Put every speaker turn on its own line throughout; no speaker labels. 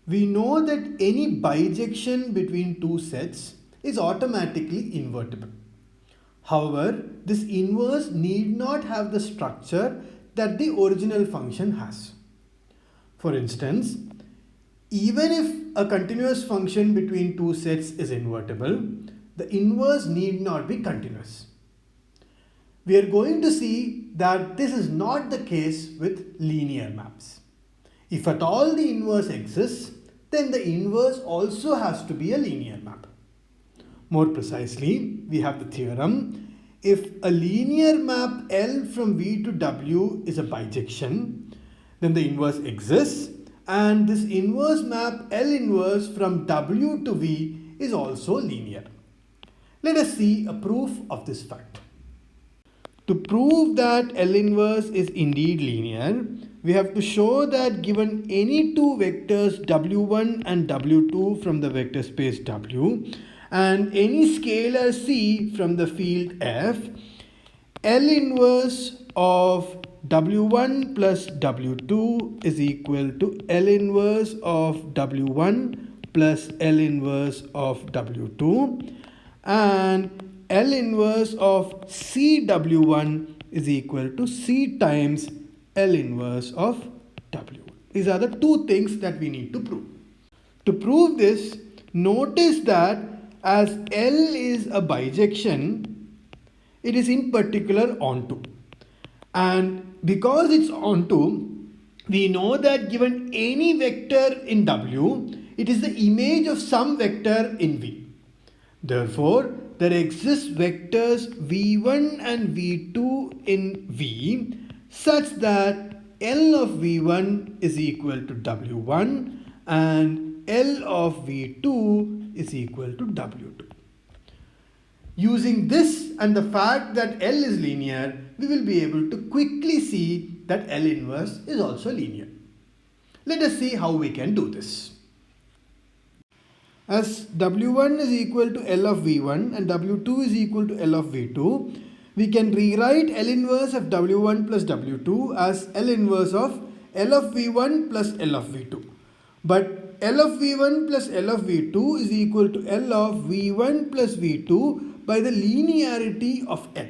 We know that any bijection between two sets is automatically invertible. However, this inverse need not have the structure that the original function has. For instance, even if a continuous function between two sets is invertible, the inverse need not be continuous. We are going to see that this is not the case with linear maps. If at all the inverse exists, then the inverse also has to be a linear map. More precisely, we have the theorem: if a linear map L from V to W is a bijection, then the inverse exists, and this inverse map L inverse from W to V is also linear. Let us see a proof of this fact. To prove that L inverse is indeed linear, we have to show that given any two vectors W1 and W2 from the vector space W and any scalar C from the field F, L inverse of W1 plus W2 is equal to L inverse of W1 plus L inverse of W2, and L inverse of CW1 is equal to C times L inverse of W1. These are the two things that we need to prove. To prove this, notice that as L is a bijection, it is in particular onto. And because it's onto, we know that given any vector in W, it is the image of some vector in V. Therefore, there exist vectors v1 and v2 in V such that L of v1 is equal to w1 and L of v2 is equal to w2. Using this and the fact that L is linear, we will be able to quickly see that L inverse is also linear. Let us see how we can do this. As W1 is equal to L of V1 and W2 is equal to L of V2, we can rewrite L inverse of W1 plus W2 as L inverse of L of V1 plus L of V2. But L of V1 plus L of V2 is equal to L of V1 plus V2 by the linearity of L.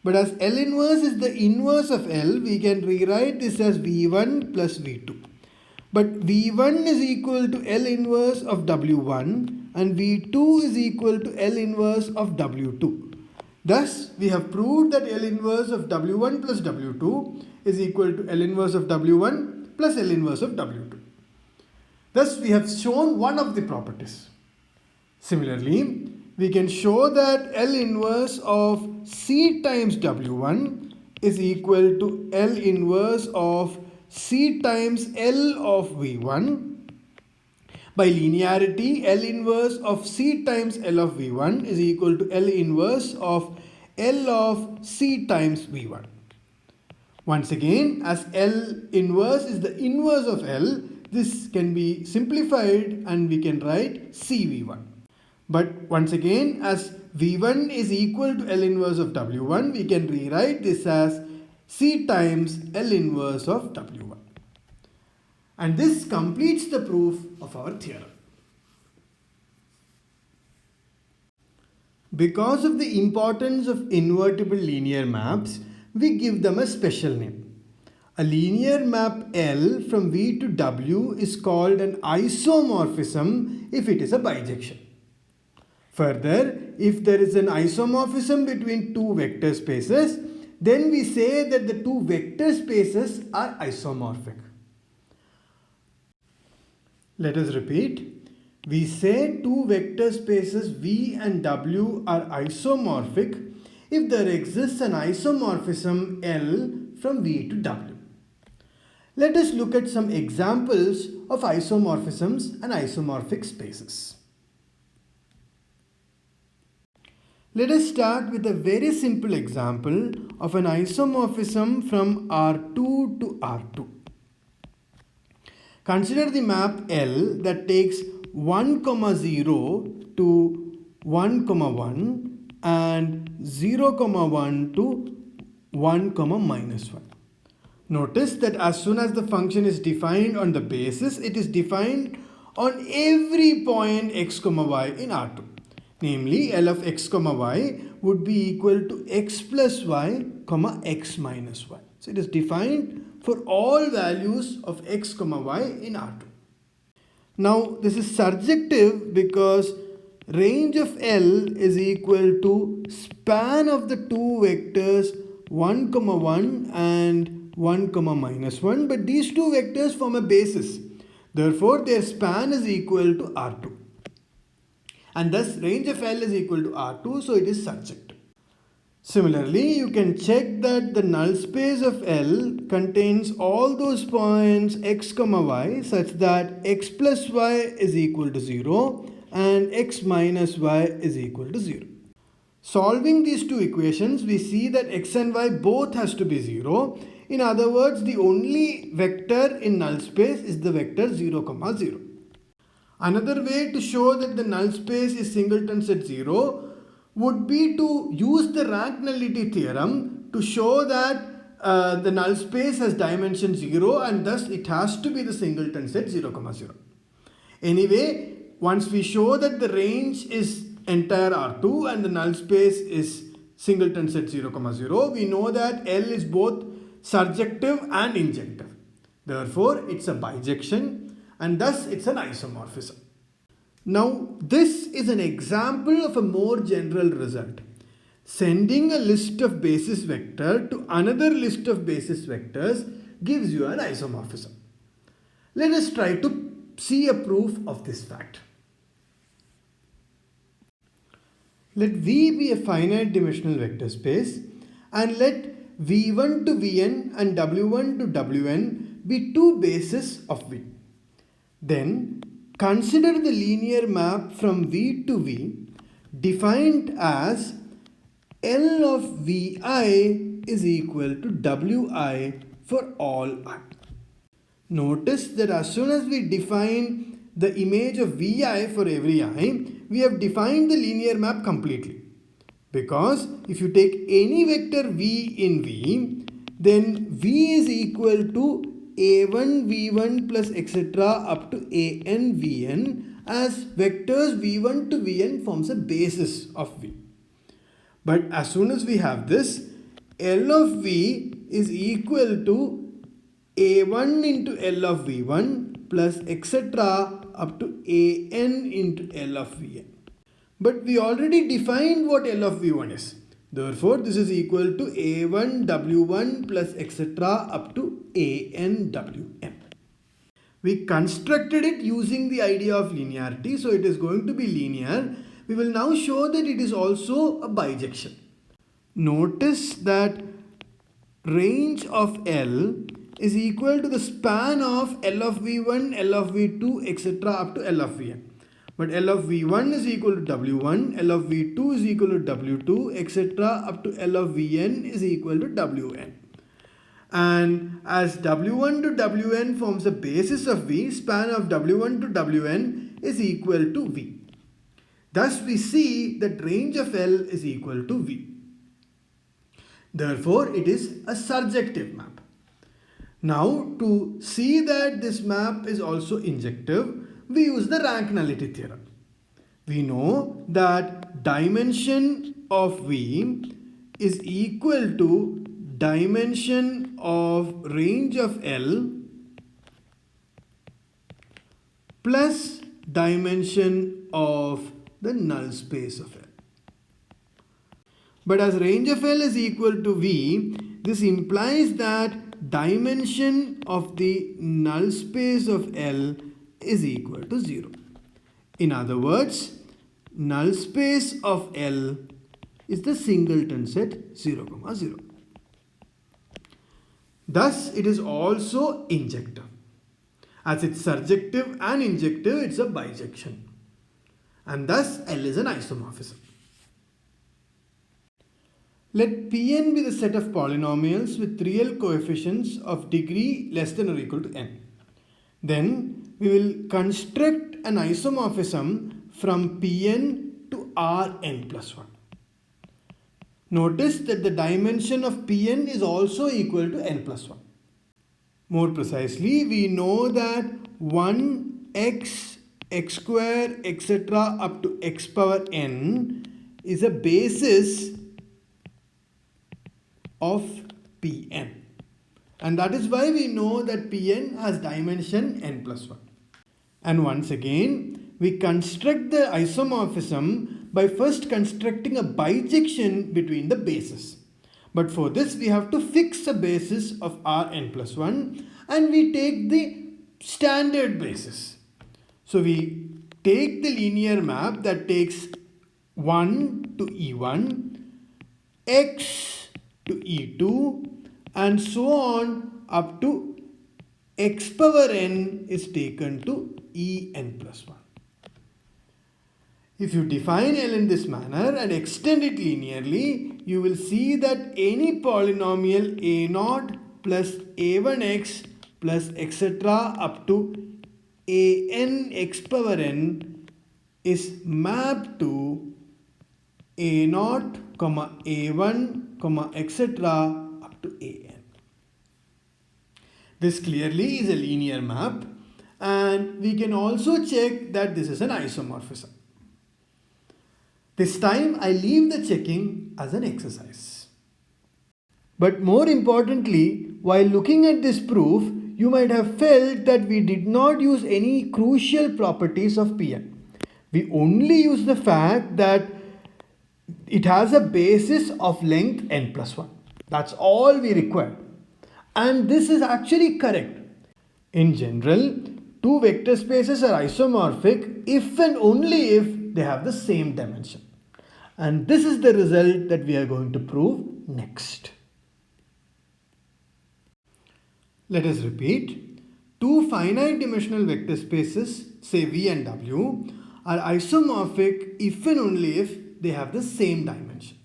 But as L inverse is the inverse of L, we can rewrite this as V1 plus V2. But V1 is equal to L inverse of W1 and V2 is equal to L inverse of W2. Thus, we have proved that L inverse of W1 plus W2 is equal to L inverse of W1 plus L inverse of W2. Thus, we have shown one of the properties. Similarly, we can show that L inverse of C times W1 is equal to L inverse of C times L of V1. By linearity, L inverse of C times L of V1 is equal to L inverse of L of C times V1. Once again, as L inverse is the inverse of L, this can be simplified and we can write CV1. But once again, as V1 is equal to L inverse of W1, we can rewrite this as C times L inverse of W1. And this completes the proof of our theorem. Because of the importance of invertible linear maps, we give them a special name. A linear map L from V to W is called an isomorphism if it is a bijection. Further, if there is an isomorphism between two vector spaces, then we say that the two vector spaces are isomorphic. Let us repeat. We say two vector spaces V and W are isomorphic if there exists an isomorphism L from V to W. Let us look at some examples of isomorphisms and isomorphic spaces. Let us start with a very simple example of an isomorphism from R2 to R2. Consider the map L that takes 1, 0 to 1, 1 and 0, 1 to 1, minus 1. Notice that as soon as the function is defined on the basis, it is defined on every point x comma y in R2. Namely, L of x comma y would be equal to x plus y comma x minus y. So it is defined for all values of x comma y in R2. Now this is surjective because range of L is equal to span of the two vectors 1 comma 1 and 1 comma minus 1, but these two vectors form a basis. Therefore their span is equal to R2. And thus range of L is equal to R2, so it is surjective. Similarly, you can check that the null space of L contains all those points x comma y such that x plus y is equal to 0 and x minus y is equal to 0. Solving these two equations, we see that x and y both has to be 0. In other words, the only vector in null space is the vector 0 comma 0. Another way to show that the null space is singleton set 0 would be to use the rank nullity theorem to show that the null space has dimension 0 and thus it has to be the singleton set 0 comma 0. Anyway, once we show that the range is entire R2 and the null space is singleton set 0 comma 0, we know that L is both surjective and injective. Therefore, it's a bijection and thus it's an isomorphism. Now, this is an example of a more general result. Sending a list of basis vector to another list of basis vectors gives you an isomorphism. Let us try to see a proof of this fact. Let V be a finite dimensional vector space and let V1 to Vn and W1 to Wn be two bases of V. Then consider the linear map from V to V defined as L of Vi is equal to Wi for all I. Notice that as soon as we define the image of Vi for every I, we have defined the linear map completely. Because if you take any vector V in V, then V is equal to a1 v1 plus etc. up to an vn, as vectors v1 to vn forms a basis of V. But as soon as we have this, L of V is equal to a1 into L of v1 plus etc. up to an into L of vn. But we already defined what L of v1 is. Therefore, this is equal to a1 w1 plus etc. up to an wn. We constructed it using the idea of linearity, so it is going to be linear. We will now show that it is also a bijection. Notice that range of L is equal to the span of L of v1, L of v2, etc. up to L of vn. But L of v1 is equal to w1, L of v2 is equal to w2, etc. up to L of vn is equal to wn. And as w1 to wn forms a basis of V, span of w1 to wn is equal to V. Thus we see that range of L is equal to V. Therefore, it is a surjective map. Now, to see that this map is also injective, we use the rank nullity theorem. We know that dimension of V is equal to dimension of range of L plus dimension of the null space of L. But as range of L is equal to V, this implies that dimension of the null space of L is equal to 0. In other words, null space of L is the singleton set 0, 0. Thus, it is also injective. As it's surjective and injective, it's a bijection. And thus, L is an isomorphism. Let Pn be the set of polynomials with real coefficients of degree less than or equal to n. Then we will construct an isomorphism from Pn to Rn plus 1. Notice that the dimension of Pn is also equal to n plus 1. More precisely, we know that 1x, x square, etc. up to x power n is a basis of Pn. And that is why we know that Pn has dimension n plus 1. And once again, we construct the isomorphism by first constructing a bijection between the bases. But for this, we have to fix a basis of Rn plus 1 and we take the standard basis. So we take the linear map that takes 1 to E1, x to E2 and so on up to x power n is taken to En plus 1. If you define L in this manner and extend it linearly, you will see that any polynomial a0 plus a1x plus etc. up to an x power n is mapped to a0, a1, etc. up to an. This clearly is a linear map, and we can also check that this is an isomorphism. This time I leave the checking as an exercise. But more importantly, while looking at this proof, you might have felt that we did not use any crucial properties of Pn. We only use the fact that it has a basis of length n plus 1. That's all we require. And this is actually correct. In general, two vector spaces are isomorphic if and only if they have the same dimension. And this is the result that we are going to prove next. Let us repeat. Two finite dimensional vector spaces, say V and W, are isomorphic if and only if they have the same dimension.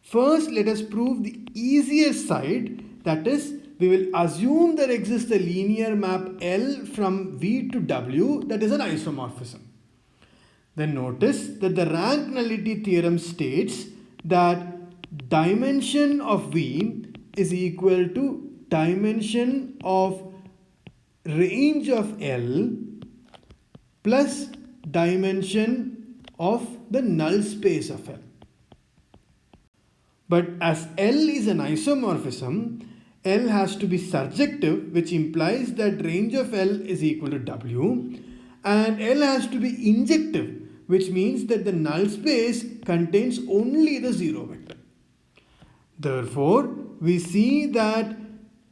First, let us prove the easiest side, that is, we will assume there exists a linear map L from V to W that is an isomorphism. Then notice that the rank nullity theorem states that dimension of V is equal to dimension of range of L plus dimension of the null space of L. But as L is an isomorphism, L has to be surjective, which implies that range of L is equal to W, and L has to be injective, which means that the null space contains only the zero vector. Therefore, we see that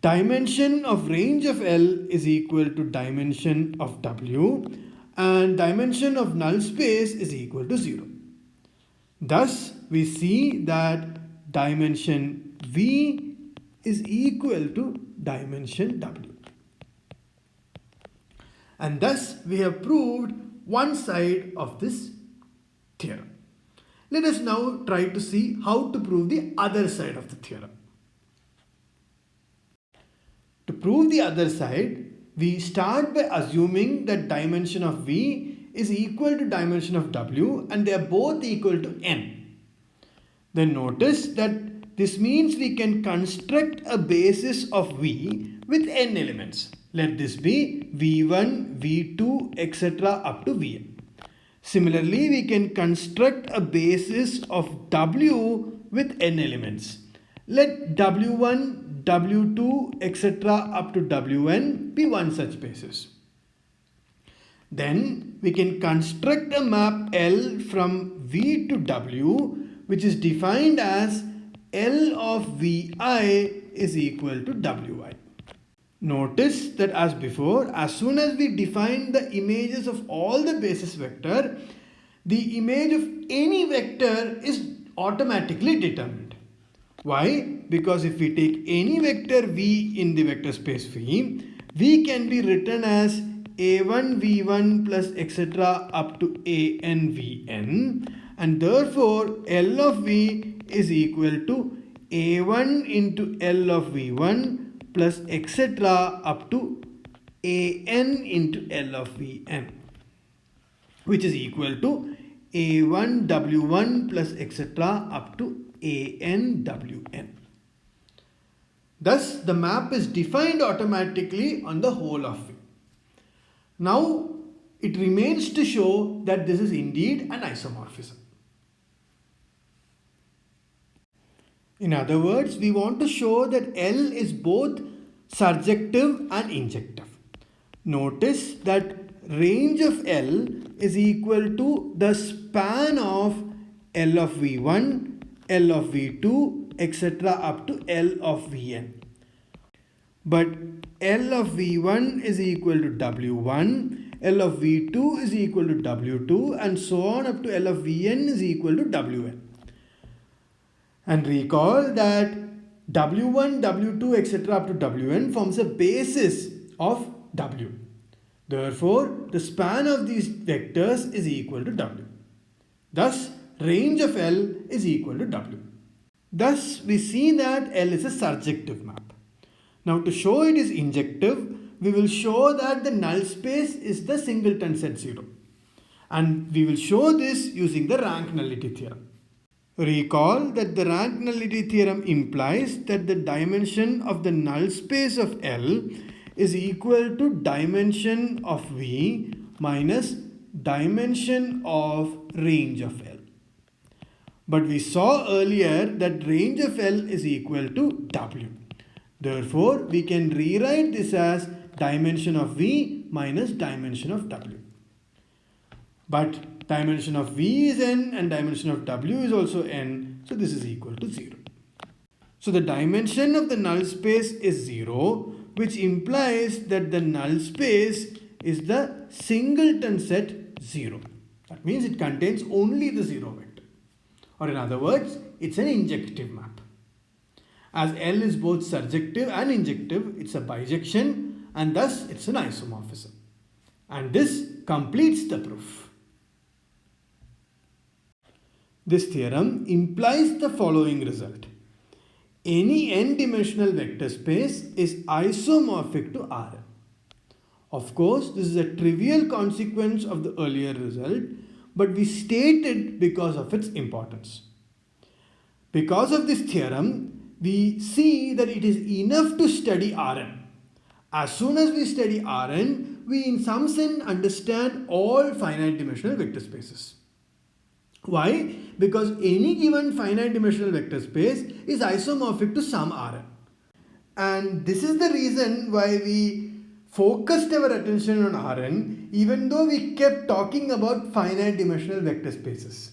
dimension of range of L is equal to dimension of W and dimension of null space is equal to 0. Thus, we see that dimension V is equal to dimension W. And thus, we have proved one side of this theorem. Let us now try to see how to prove the other side of the theorem. To prove the other side, we start by assuming that dimension of V is equal to dimension of W and they are both equal to n. Then notice that this means we can construct a basis of V with n elements. Let this be V1, V2, etc. up to Vn. Similarly, we can construct a basis of W with n elements. Let W1, W2, etc. up to Wn be one such basis. Then we can construct a map L from V to W, which is defined as L of Vi is equal to Wi. Notice that as before, as soon as we define the images of all the basis vector, the image of any vector is automatically determined. Why? Because if we take any vector V in the vector space V, V can be written as a1 v1 plus etc. up to an vn, and therefore L of V is equal to a1 into L of v1 plus etc. up to an into L of vn, which is equal to a1 w1 plus etc. up to an wn. Thus, the map is defined automatically on the whole of V. Now, it remains to show that this is indeed an isomorphism. In other words, we want to show that L is both surjective and injective. Notice that range of L is equal to the span of L of V1, L of V2, etc. up to L of Vn. But L of V1 is equal to W1, L of V2 is equal to W2, and so on up to L of Vn is equal to Wn. And recall that W1, W2, etc. up to Wn forms a basis of W. Therefore, the span of these vectors is equal to W. Thus, range of L is equal to W. Thus, we see that L is a surjective map. Now, to show it is injective, we will show that the null space is the singleton set 0. And we will show this using the rank nullity theorem. Recall that the rank nullity theorem implies that the dimension of the null space of L is equal to dimension of V minus dimension of range of L. But we saw earlier that range of L is equal to W. Therefore, we can rewrite this as dimension of V minus dimension of W. But dimension of V is n and dimension of W is also n, so this is equal to 0. So the dimension of the null space is 0, which implies that the null space is the singleton set 0. That means it contains only the 0 vector. Or in other words, it's an injective map. As L is both surjective and injective, it's a bijection and thus it's an isomorphism. And this completes the proof. This theorem implies the following result. Any n-dimensional vector space is isomorphic to Rn. Of course, this is a trivial consequence of the earlier result, but we state it because of its importance. Because of this theorem, we see that it is enough to study Rn. As soon as we study Rn, we in some sense understand all finite dimensional vector spaces. Why? Because any given finite dimensional vector space is isomorphic to some Rn. And this is the reason why we focused our attention on Rn even though we kept talking about finite dimensional vector spaces.